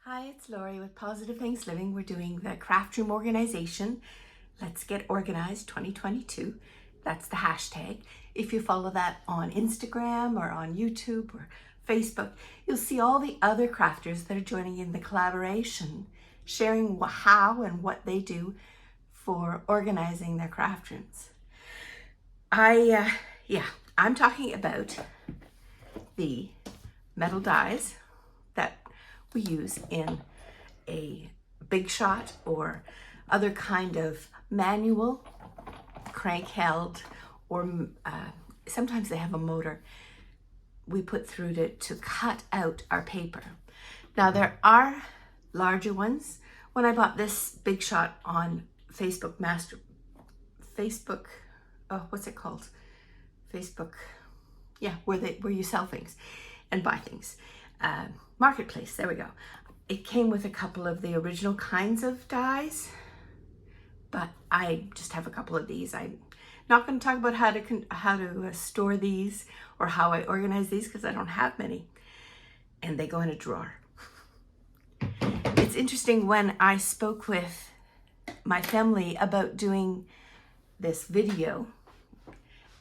Hi, it's Lori with Positive Things Living. We're doing the craft room organization. Let's Get Organized 2022. That's the hashtag. If you follow that on Instagram or on YouTube or Facebook, you'll see all the other crafters that are joining in the collaboration, sharing how and what they do for organizing their craft rooms. I'm talking about the metal dies that we use in a big shot or other kind of manual, crank held, or sometimes they have a motor we put through to cut out our paper. Now there are larger ones. When I bought this big shot on Facebook, what's it called? Facebook, yeah, where you sell things and buy things. Marketplace, there we go. It came with a couple of the original kinds of dies, but I just have a couple of these. I'm not going to talk about how to store these or how I organize these because I don't have many, and they go in a drawer. It's interesting, when I spoke with my family about doing this video,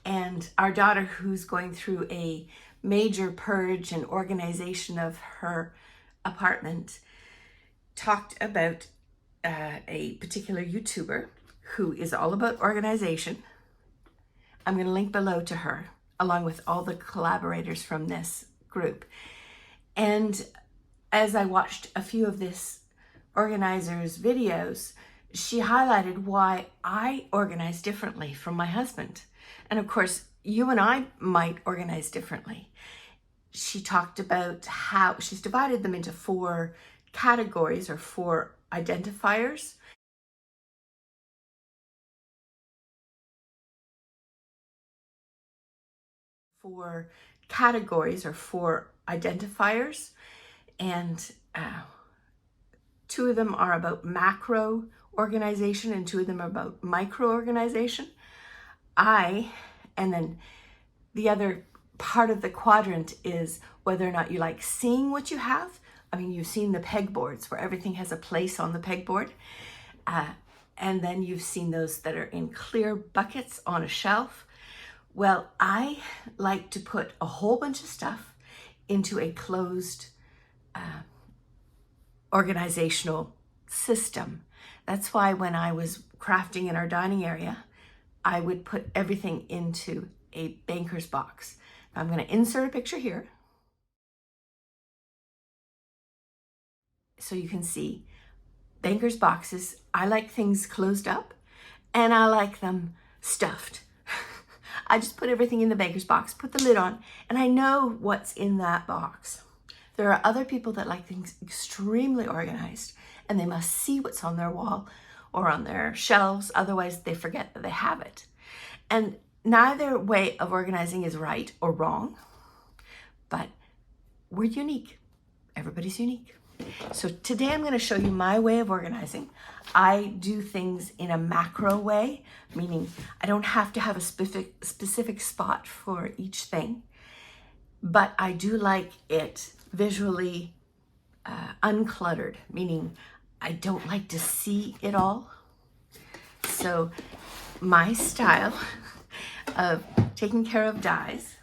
and our daughter, who's going through a major purge and organization of her apartment, talked about a particular YouTuber who is all about organization. I'm going to link below to her, along with all the collaborators from this group. And as I watched a few of this organizer's videos, she highlighted why I organize differently from my husband. And of course, you and I might organize differently. She talked about how she's divided them into 4 categories or 4 identifiers. And 2 of them are about macro organization and 2 of them are about micro organization. And then the other part of the quadrant is whether or not you like seeing what you have. I mean, you've seen the pegboards where everything has a place on the pegboard. And then you've seen those that are in clear buckets on a shelf. Well, I like to put a whole bunch of stuff into a closed organizational system. That's why when I was crafting in our dining area, I would put everything into a banker's box. I'm going to insert a picture here so you can see banker's boxes. I like things closed up and I like them stuffed. I just put everything in the banker's box, put the lid on, and I know what's in that box. There are other people that like things extremely organized and they must see what's on their wall or on their shelves, otherwise they forget that they have it. And neither way of organizing is right or wrong, but we're unique. Everybody's unique. So today I'm going to show you my way of organizing. I do things in a macro way, meaning I don't have to have a specific spot for each thing, but I do like it visually uncluttered, meaning I don't like to see it all. So my style of taking care of dies,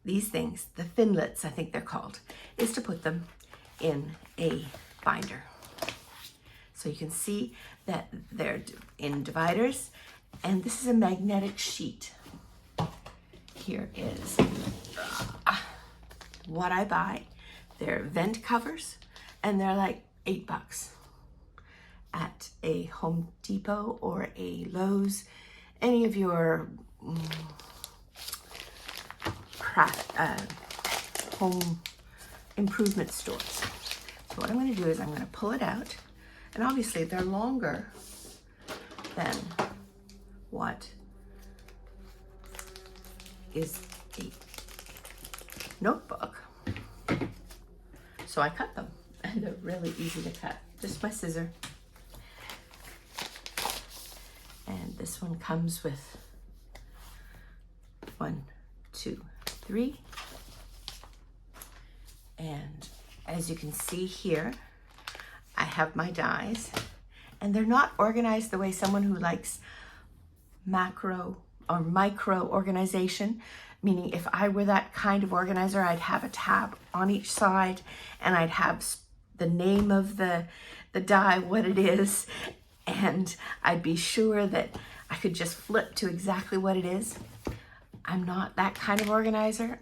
these things, the thinlits I think they're called, is to put them in a binder. So you can see that they're in dividers, and this is a magnetic sheet. Here is what I buy. They're vent covers, and they're like $8 at a Home Depot or a Lowe's, any of your home improvement stores. So what I'm going to do is I'm going to pull it out, and obviously they're longer than what is a notebook. So I cut them, and they're really easy to cut. Just my scissor. And this one comes with 1, 2, 3. And as you can see here, I have my dies, and they're not organized the way someone who likes macro or micro organization, meaning if I were that kind of organizer, I'd have a tab on each side and I'd have the name of the die, what it is, and I'd be sure that I could just flip to exactly what it is. I'm not that kind of organizer.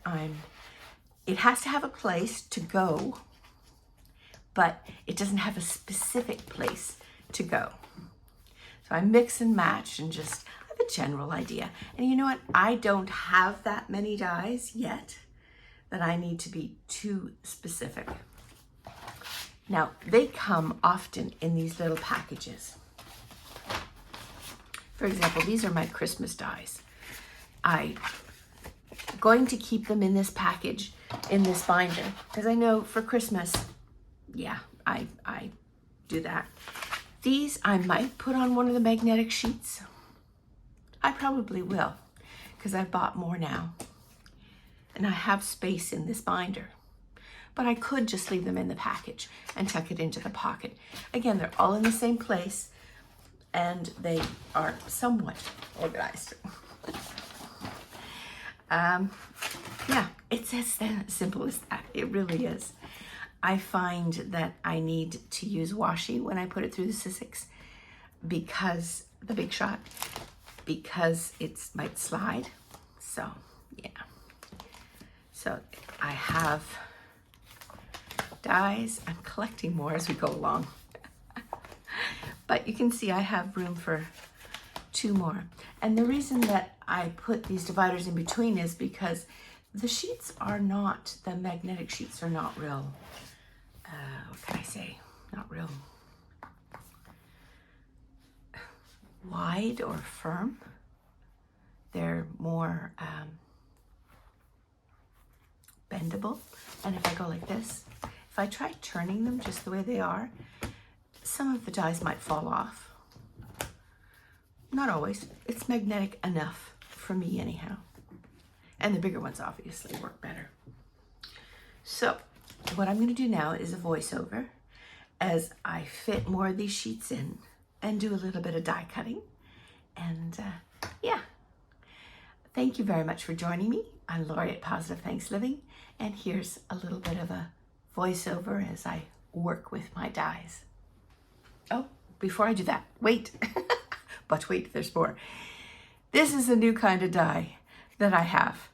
It has to have a place to go, but it doesn't have a specific place to go. So I mix and match and just have a general idea. And you know what? I don't have that many dies yet that I need to be too specific. Now, they come often in these little packages. For example, these are my Christmas dies. I'm going to keep them in this package, in this binder, because I know for Christmas, yeah, I do that. These I might put on one of the magnetic sheets. I probably will, because I've bought more now. And I have space in this binder. But I could just leave them in the package and tuck it into the pocket. Again, they're all in the same place and they are somewhat organized. Yeah, it's as simple as that. It really is. I find that I need to use washi when I put it through the Sizzix because the Big Shot, because it might slide. So yeah. So I have dies. I'm collecting more as we go along. But you can see I have room for 2 more. And the reason that I put these dividers in between is because the sheets are not, the magnetic sheets are not real, what can I say? Not real wide or firm. They're more bendable. And if I go like this, if I try turning them just the way they are, some of the dies might fall off. Not always. It's magnetic enough for me anyhow. And the bigger ones obviously work better. So what I'm going to do now is a voiceover as I fit more of these sheets in and do a little bit of die cutting. And yeah, thank you very much for joining me. I'm Lori at Positive Thanks Living, and here's a little bit of a voiceover as I work with my dies. Oh, before I do that, wait, but wait, there's more. This is a new kind of die that I have,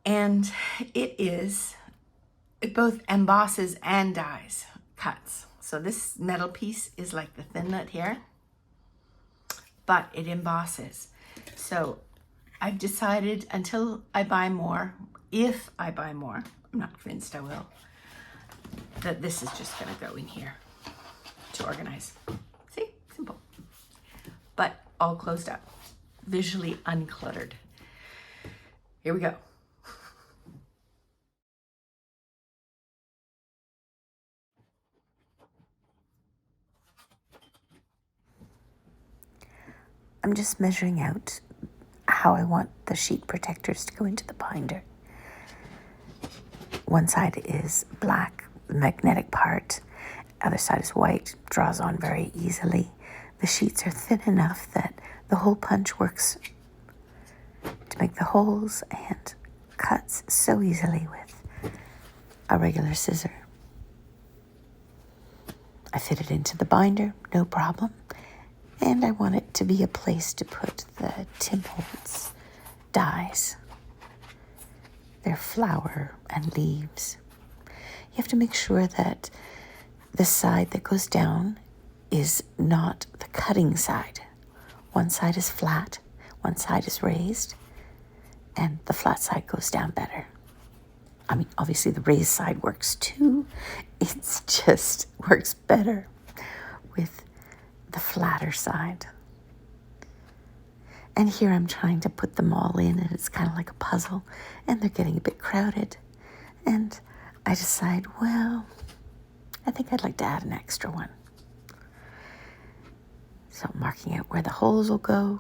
and it both embosses and dies cuts. So this metal piece is like the thin nut here, but it embosses. So I've decided until I buy more, if I buy more, I'm not convinced I will, that this is just gonna go in here to organize. See, simple. But all closed up, visually uncluttered. Here we go. I'm just measuring out how I want the sheet protectors to go into the binder. One side is black, the magnetic part. Other side is white, draws on very easily. The sheets are thin enough that the hole punch works to make the holes and cuts so easily with a regular scissor. I fit it into the binder, no problem. And I want it to be a place to put the Tim Holtz dies. They're flower and leaves. You have to make sure that the side that goes down is not the cutting side. One side is flat, one side is raised, and the flat side goes down better. I mean, obviously the raised side works too. It just works better with the flatter side. And here I'm trying to put them all in, and it's kind of like a puzzle, and they're getting a bit crowded. And I decide, well, I think I'd like to add an extra one. So I'm marking out where the holes will go.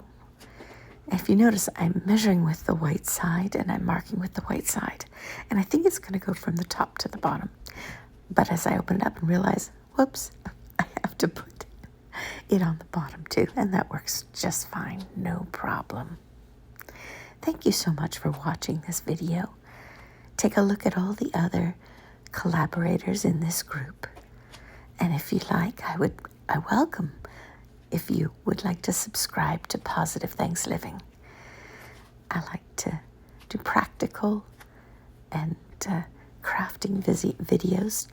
And if you notice, I'm measuring with the white side, and I'm marking with the white side. And I think it's going to go from the top to the bottom. But as I opened up and realized, whoops, I have to put it on the bottom too, and that works just fine, no problem. Thank you so much for watching this video. Take a look at all the other collaborators in this group. And if you like, I welcome if you would like to subscribe to Positive Things Living. I like to do practical and crafting videos,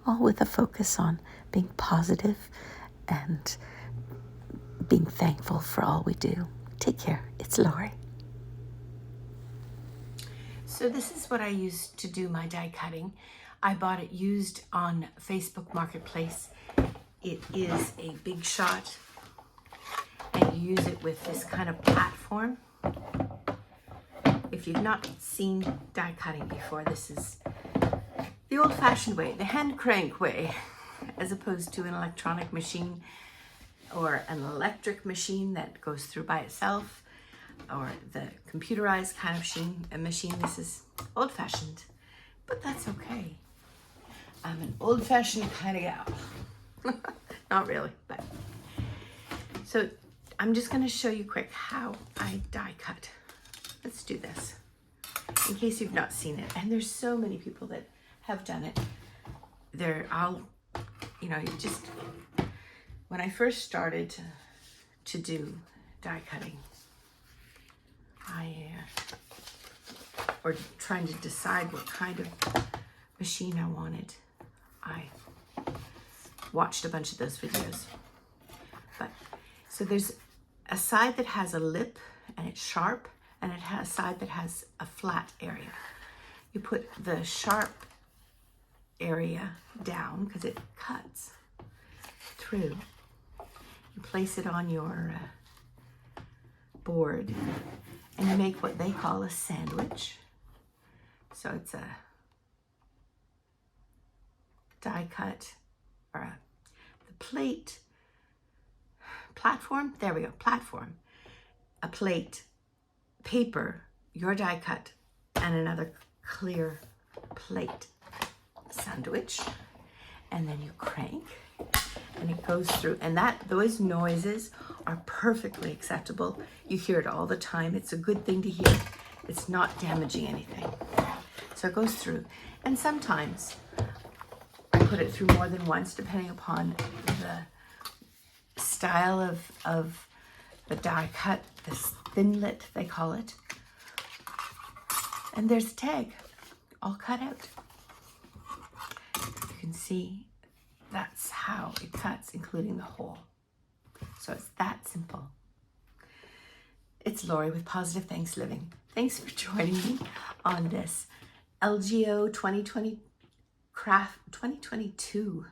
all with a focus on being positive and being thankful for all we do. Take care. It's Lori. So this is what I used to do my die cutting. I bought it used on Facebook Marketplace. It is a big shot, and you use it with this kind of platform. If you've not seen die cutting before, this is the old-fashioned way, the hand crank way, as opposed to an electronic machine or an electric machine that goes through by itself, or the computerized kind of machine. This is old-fashioned, but that's okay. I'm an old-fashioned kind of gal. Not really, but. So I'm just gonna show you quick how I die cut. Let's do this, in case you've not seen it. And there's so many people that have done it. When I first started to do die cutting, or trying to decide what kind of machine I wanted, I watched a bunch of those videos. So there's a side that has a lip and it's sharp, and it has a side that has a flat area. You put the sharp area down because it cuts through. You place it on your board, and you make what they call a sandwich. So it's a die cut, or the plate, platform, there we go, platform, a plate, paper, your die cut, and another clear plate sandwich. And then you crank, and it goes through, and those noises are perfectly acceptable. You hear it all the time. It's a good thing to hear. It's not damaging anything. So it goes through, and sometimes I put it through more than once, depending upon the style of the die cut, this thinlet they call it. And there's a tag all cut out. You can see that's how it cuts, including the hole. So it's that simple. It's Lori with Positive Things Living. Thanks for joining me on this LGO 2022,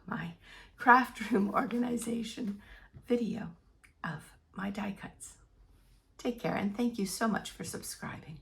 my craft room organization video of my die cuts. Take care, and thank you so much for subscribing.